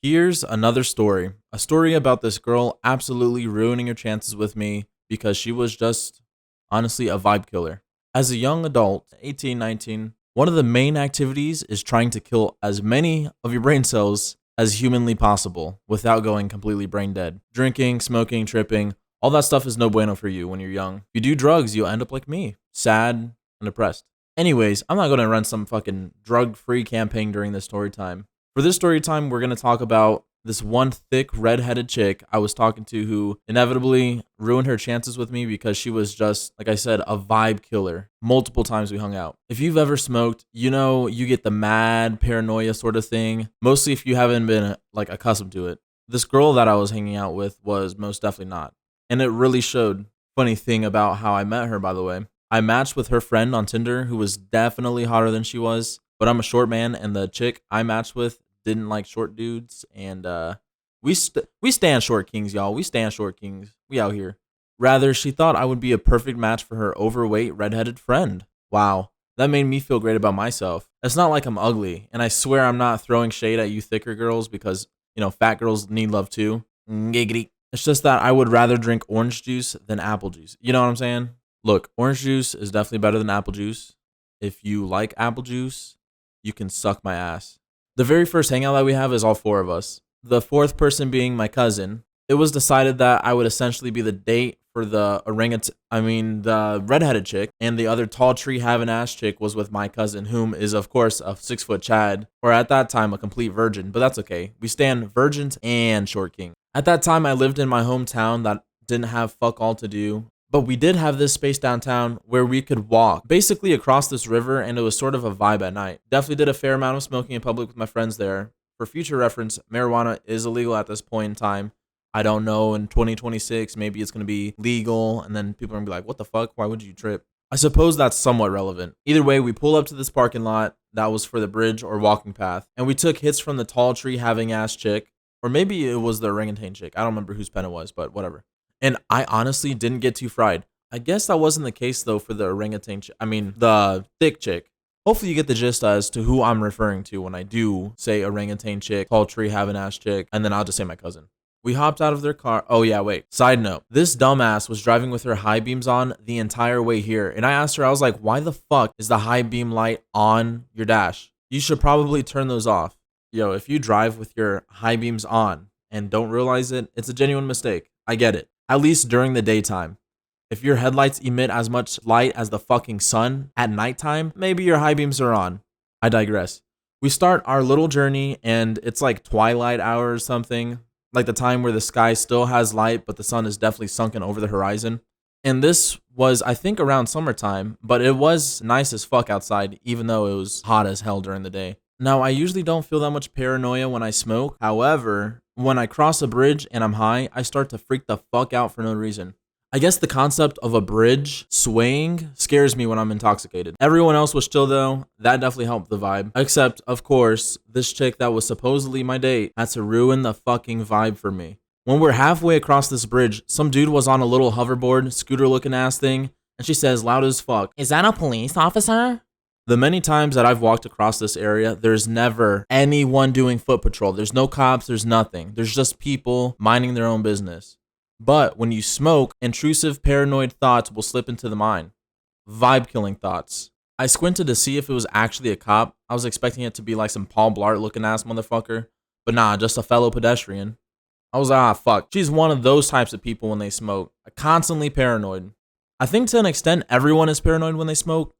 Here's another story. A story about this girl absolutely ruining her chances with me because she was just honestly a vibe killer. As a young adult, 18, 19, one of the main activities is trying to kill as many of your brain cells as humanly possible without going completely brain dead. Drinking, smoking, tripping, all that stuff is no bueno for you when you're young. If you do drugs, you'll end up like me, sad and depressed. Anyways, I'm not going to run some fucking drug-free campaign during this story time. For this story time, we're going to talk about this one thick redheaded chick I was talking to who inevitably ruined her chances with me because she was just, like I said, a vibe killer. Multiple times we hung out. If you've ever smoked, you know you get the mad paranoia sort of thing, mostly if you haven't been like accustomed to it. This girl that I was hanging out with was most definitely not. And it really showed. Funny thing about how I met her, by the way. I matched with her friend on Tinder who was definitely hotter than she was. But I'm a short man, and the chick I matched with didn't like short dudes, and we stand short kings, y'all. We stand short kings. We out here. Rather, she thought I would be a perfect match for her overweight redheaded friend. Wow, that made me feel great about myself. It's not like I'm ugly, and I swear I'm not throwing shade at you thicker girls because fat girls need love too. Giggity. It's just that I would rather drink orange juice than apple juice. You know what I'm saying? Look, orange juice is definitely better than apple juice. If you like apple juice, you can suck my ass. The very first hangout that we have is all four of us. The fourth person being my cousin. It was decided that I would essentially be the date for the the redheaded chick, and the other tall tree having ass chick was with my cousin, whom is of course a 6-foot Chad, or at that time a complete virgin, but that's okay. We stand virgins and short king. At that time, I lived in my hometown that didn't have fuck all to do. But we did have this space downtown where we could walk basically across this river, and it was sort of a vibe at night. Definitely did a fair amount of smoking in public with my friends there. For future reference, marijuana is illegal at this point in time. I don't know, in 2026, maybe it's going to be legal, and then people are going to be like, what the fuck? Why would you trip? I suppose that's somewhat relevant. Either way, we pull up to this parking lot that was for the bridge or walking path, and we took hits from the tall tree having ass chick, or maybe it was the orangutan chick. I don't remember whose pen it was, but whatever. And I honestly didn't get too fried. I guess that wasn't the case though for the the thick chick. Hopefully you get the gist as to who I'm referring to when I do say orangutan chick, tall tree having ass chick, and then I'll just say my cousin. We hopped out of their car. Oh yeah, wait. Side note, this dumbass was driving with her high beams on the entire way here. And I asked her, I was like, why the fuck is the high beam light on your dash? You should probably turn those off. Yo, if you drive with your high beams on and don't realize it, it's a genuine mistake. I get it. At least during the daytime. If your headlights emit as much light as the fucking sun at nighttime, maybe your high beams are on. I digress. We start our little journey, and it's like twilight hour or something, like the time where the sky still has light, but the sun is definitely sunken over the horizon. And this was, I think, around summertime, but it was nice as fuck outside, even though it was hot as hell during the day. Now, I usually don't feel that much paranoia when I smoke. However, when I cross a bridge and I'm high, I start to freak the fuck out for no reason. I guess the concept of a bridge swaying scares me when I'm intoxicated. Everyone else was chill though. That definitely helped the vibe. Except, of course, this chick that was supposedly my date had to ruin the fucking vibe for me. When we're halfway across this bridge, some dude was on a little hoverboard, scooter looking ass thing, and she says loud as fuck, "Is that a police officer?" The many times that I've walked across this area, there's never anyone doing foot patrol. There's no cops, there's nothing. There's just people minding their own business. But when you smoke, intrusive paranoid thoughts will slip into the mind. Vibe killing thoughts. I squinted to see if it was actually a cop. I was expecting it to be like some Paul Blart looking ass motherfucker. But nah, just a fellow pedestrian. I was like, fuck. She's one of those types of people when they smoke. Constantly paranoid. I think to an extent, everyone is paranoid when they smoke.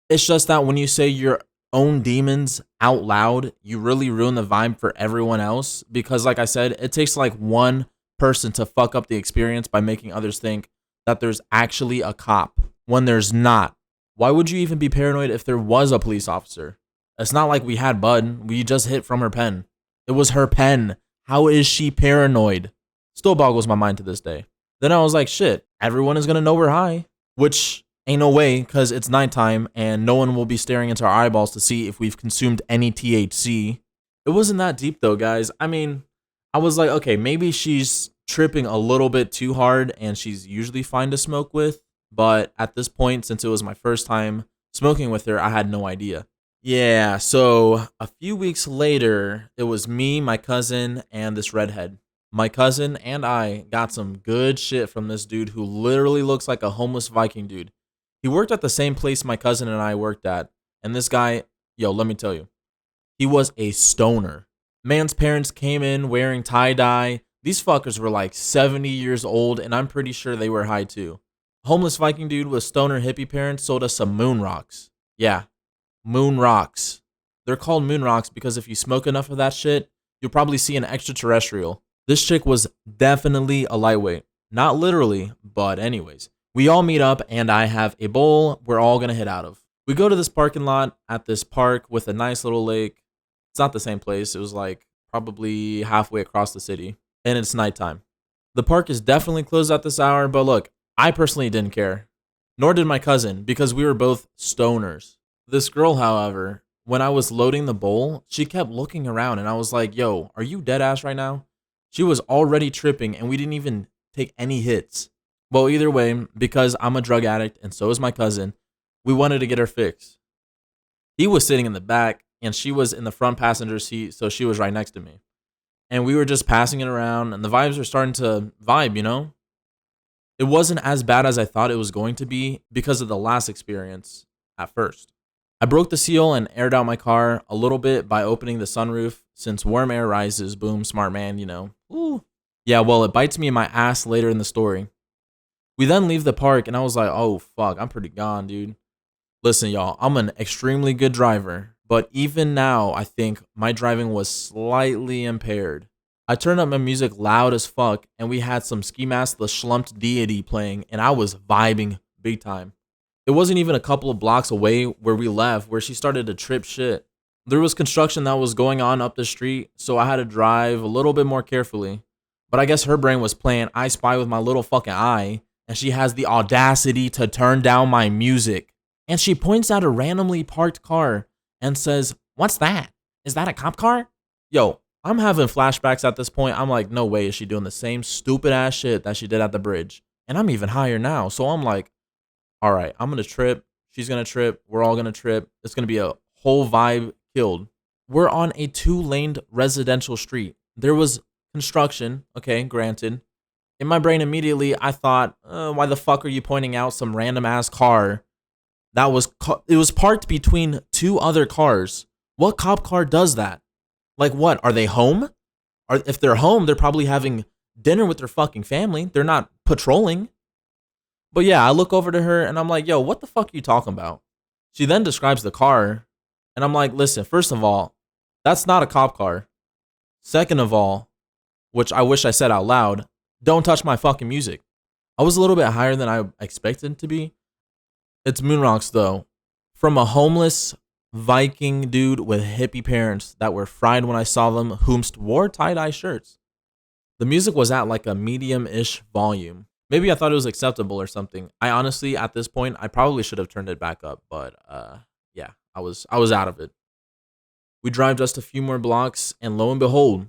It's just that when you say your own demons out loud, you really ruin the vibe for everyone else. Because like I said, it takes like one person to fuck up the experience by making others think that there's actually a cop when there's not. Why would you even be paranoid if there was a police officer? It's not like we had Bud. We just hit from her pen. It was her pen. How is she paranoid? Still boggles my mind to this day. Then I was like, shit, everyone is going to know we're high. Which ain't no way, because it's nighttime and no one will be staring into our eyeballs to see if we've consumed any THC. It wasn't that deep though, guys. I mean, I was like, okay, maybe she's tripping a little bit too hard and she's usually fine to smoke with. But at this point, since it was my first time smoking with her, I had no idea. Yeah, so a few weeks later, it was me, my cousin, and this redhead. My cousin and I got some good shit from this dude who literally looks like a homeless Viking dude. He worked at the same place my cousin and I worked at. And this guy, yo, let me tell you, he was a stoner. Man's parents came in wearing tie dye. These fuckers were like 70 years old, and I'm pretty sure they were high too. Homeless Viking dude with stoner hippie parents sold us some moon rocks. Yeah, moon rocks. They're called moon rocks because if you smoke enough of that shit, you'll probably see an extraterrestrial. This chick was definitely a lightweight. Not literally, but anyways. We all meet up and I have a bowl we're all gonna hit out of. We go to this parking lot at this park with a nice little lake. It's not the same place. It was like probably halfway across the city. And it's nighttime. The park is definitely closed at this hour, but look, I personally didn't care. Nor did my cousin, because we were both stoners. This girl, however, when I was loading the bowl, she kept looking around and I was like, yo, are you dead ass right now? She was already tripping and we didn't even take any hits. Well, either way, because I'm a drug addict and so is my cousin, we wanted to get her fixed. He was sitting in the back and she was in the front passenger seat, so she was right next to me. And we were just passing it around and the vibes were starting to vibe, you know? It wasn't as bad as I thought it was going to be because of the last experience at first. I broke the seal and aired out my car a little bit by opening the sunroof since warm air rises. Boom, smart man, you know. Ooh. Yeah, well, it bites me in my ass later in the story. We then leave the park and I was like, oh, fuck, I'm pretty gone, dude. Listen, y'all, I'm an extremely good driver, but even now, I think my driving was slightly impaired. I turned up my music loud as fuck, and we had some Ski Mask the Schlumped Deity playing, and I was vibing big time. It wasn't even a couple of blocks away where we left, where she started to trip shit. There was construction that was going on up the street, so I had to drive a little bit more carefully. But I guess her brain was playing I Spy with my little fucking eye, and she has the audacity to turn down my music. And she points out a randomly parked car and says, "What's that? Is that a cop car?" Yo, I'm having flashbacks at this point. I'm like, no way is she doing the same stupid ass shit that she did at the bridge. And I'm even higher now. So I'm like, all right, I'm going to trip. She's going to trip. We're all going to trip. It's going to be a whole vibe killed. We're on a 2-laned residential street. There was construction. Okay, granted. In my brain, immediately, I thought, why the fuck are you pointing out some random ass car that it was parked between two other cars? What cop car does that? Like what? Are they home? Or if they're home, they're probably having dinner with their fucking family. They're not patrolling. But yeah, I look over to her and I'm like, yo, what the fuck are you talking about? She then describes the car. And I'm like, listen, first of all, that's not a cop car. Second of all, which I wish I said out loud, don't touch my fucking music. I was a little bit higher than I expected to be. It's Moonrocks though. From a homeless Viking dude with hippie parents that were fried when I saw them, whomst wore tie-dye shirts. The music was at like a medium-ish volume. Maybe I thought it was acceptable or something. I honestly, at this point, I probably should have turned it back up, but yeah, I was out of it. We drive just a few more blocks, and lo and behold,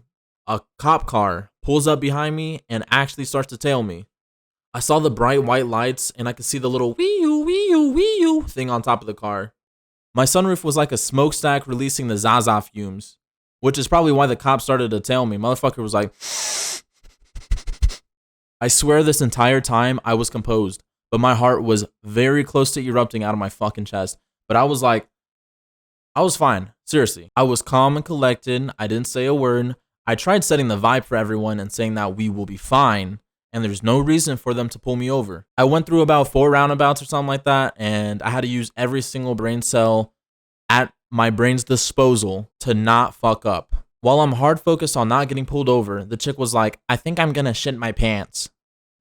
a cop car pulls up behind me and actually starts to tail me. I saw the bright white lights, and I could see the little wee-oo thing on top of the car. My sunroof was like a smokestack releasing the Zaza fumes, which is probably why the cop started to tail me. Motherfucker was like, I swear this entire time I was composed, but my heart was very close to erupting out of my fucking chest. But I was like, I was fine. Seriously. I was calm and collected. I didn't say a word. I tried setting the vibe for everyone and saying that we will be fine, and there's no reason for them to pull me over. I went through about 4 roundabouts or something like that, and I had to use every single brain cell at my brain's disposal to not fuck up. While I'm hard focused on not getting pulled over, the chick was like, I think I'm gonna shit my pants.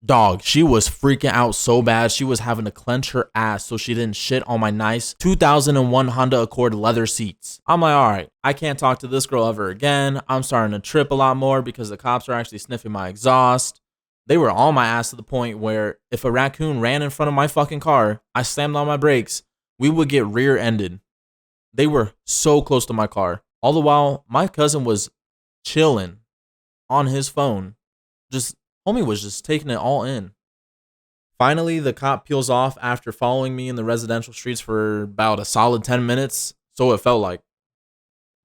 Dog, she was freaking out so bad, she was having to clench her ass so she didn't shit on my nice 2001 Honda Accord leather seats. I'm like, all right, I can't talk to this girl ever again. I'm starting to trip a lot more because the cops are actually sniffing my exhaust. They were on my ass to the point where if a raccoon ran in front of my fucking car, I slammed on my brakes, we would get rear-ended. They were so close to my car. All the while, my cousin was chilling on his phone. Homie was just taking it all in. Finally, the cop peels off after following me in the residential streets for about a solid 10 minutes. So it felt like.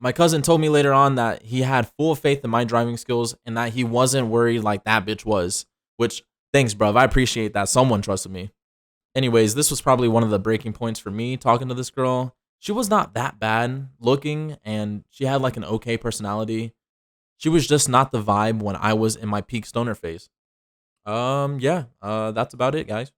My cousin told me later on that he had full faith in my driving skills and that he wasn't worried like that bitch was. Which, thanks, bruv. I appreciate that someone trusted me. Anyways, this was probably one of the breaking points for me talking to this girl. She was not that bad looking and she had like an okay personality. She was just not the vibe when I was in my peak stoner phase. Yeah, that's about it, guys.